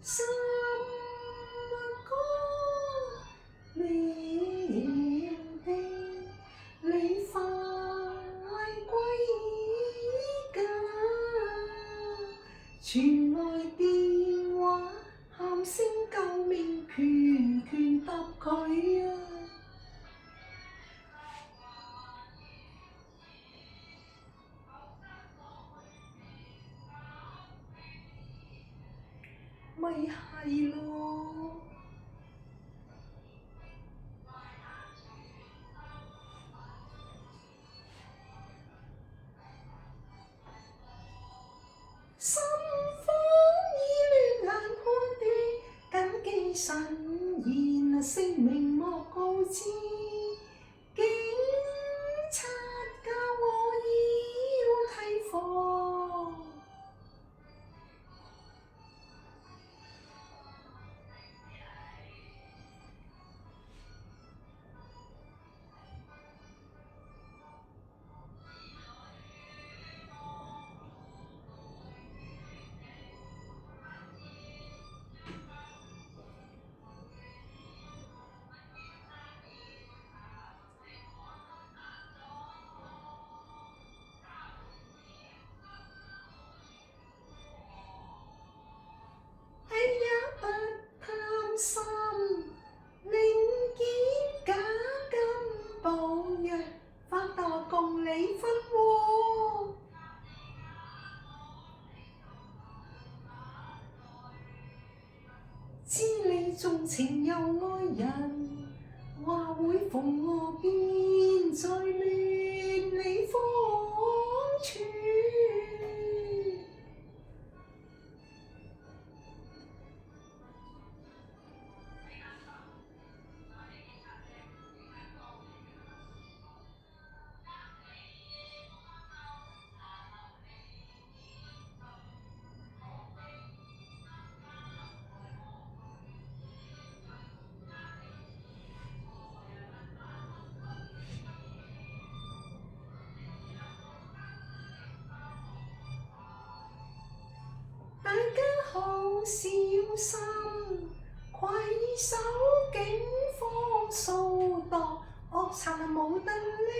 心歌鳴地，你快歸家。傳來電話喊聲救命，拳拳答佢啊！咪係咯〜心慌意亂難判斷，謹記慎言，姓名莫告知。警察教我要提防。不貪心，寧見假金保藥，發達共你分禍。知你重情又愛人，話會逢我便在亂你方寸。大家好小心，攜手警方掃蕩，惡賊無能力。